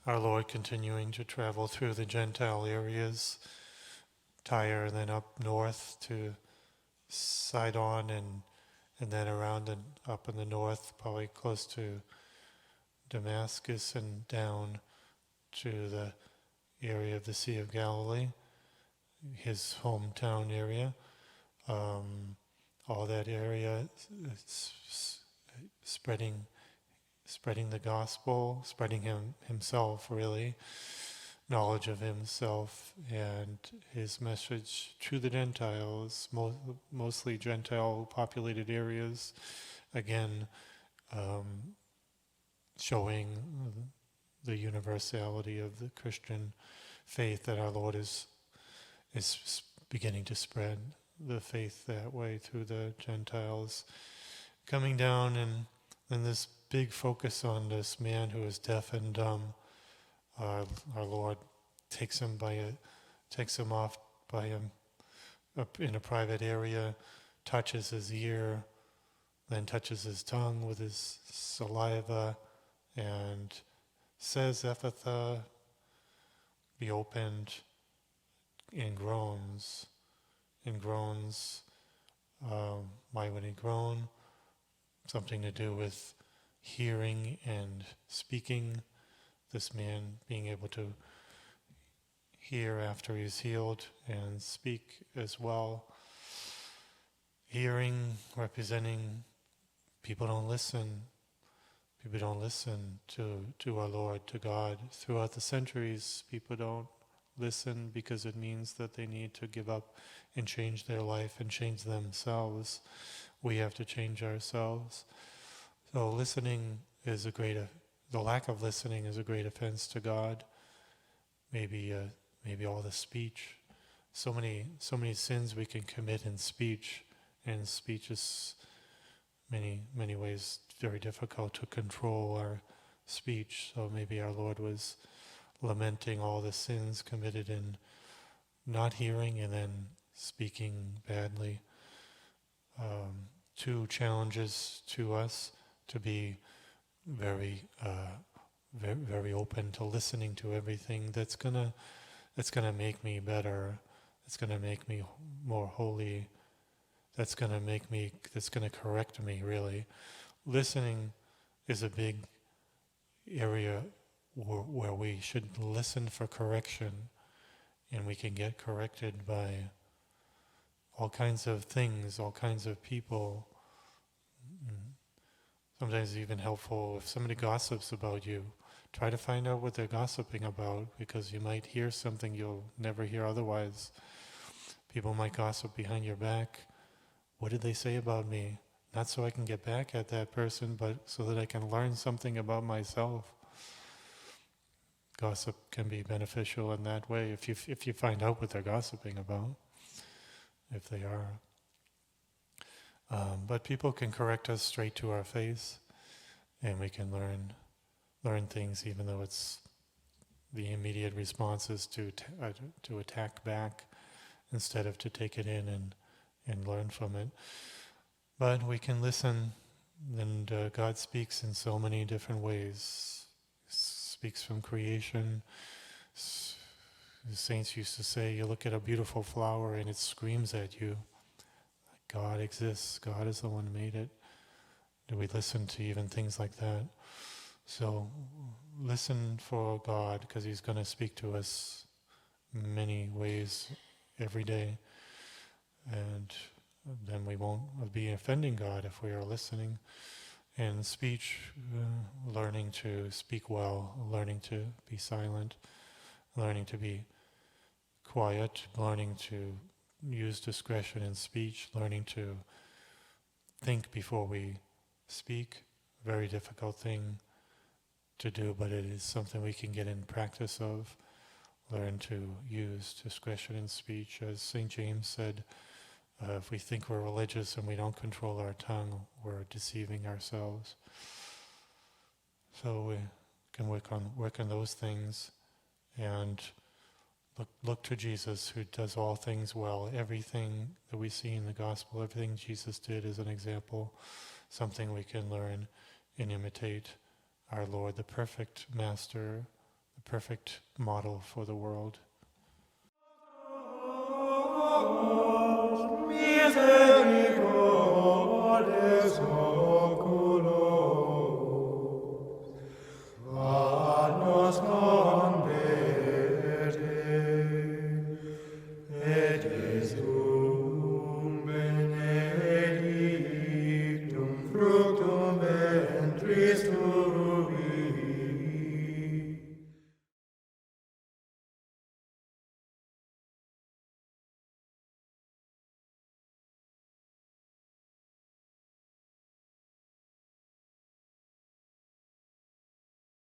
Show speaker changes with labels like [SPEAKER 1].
[SPEAKER 1] our Lord continuing to travel through the Gentile areas, Tyre, and then up north to Sidon, and then around and up in the north, probably close to Damascus, and down to the area of the Sea of Galilee, his hometown area. All that area, spreading the gospel, spreading himself, really, knowledge of himself and his message to the Gentiles, mostly Gentile-populated areas, again, showing the universality of the Christian faith, that our Lord is beginning to spread the faith that way through the Gentiles. Coming down, and then this big focus on this man who is deaf and dumb. Our Lord takes him off by him up in a private area, touches his ear, then touches his tongue with his saliva, and says, "Ephphatha, be opened," in groans. Why would he groan? Something to do with hearing and speaking. This man being able to hear after he's healed and speak as well. Hearing representing people don't listen. People don't listen to our Lord, to God. Throughout the centuries, people don't listen because it means that they need to give up and change their life and change themselves. We have to change ourselves. So listening is the lack of listening is a great offense to God. Maybe all the speech. So many sins we can commit in speech, and speech is many ways very difficult to control our speech. So maybe our Lord was lamenting all the sins committed in not hearing and then speaking badly. Two challenges to us: to be very open to listening to everything that's gonna make me better, that's gonna make me more holy, that's gonna correct me, really. Listening is a big area where we should listen for correction, and we can get corrected by all kinds of things, all kinds of people. Sometimes it's even helpful if somebody gossips about you. Try to find out what they're gossiping about, because you might hear something you'll never hear otherwise. People might gossip behind your back. What did they say about me? Not so I can get back at that person, but so that I can learn something about myself. Gossip can be beneficial in that way if you find out what they're gossiping about, if they are. But people can correct us straight to our face, and we can learn things, even though it's the immediate response is to attack back instead of to take it in and learn from it. But we can listen, and God speaks in so many different ways. He speaks from creation. The saints used to say, you look at a beautiful flower and it screams at you. God exists. God is the one who made it. Do we listen to even things like that? So listen for God, because He's going to speak to us many ways every day. And then we won't be offending God if we are listening. And speech, learning to speak well, learning to be silent, learning to be quiet, learning to use discretion in speech, learning to think before we speak. Very difficult thing to do, but it is something we can get in practice of. Learn to use discretion in speech. As St. James said, if we think we're religious and we don't control our tongue, we're deceiving ourselves. So we can work on those things, and look to Jesus, who does all things well. Everything that we see in the gospel, everything Jesus did is an example, something we can learn and imitate. Our Lord, the perfect master, the perfect model for the world.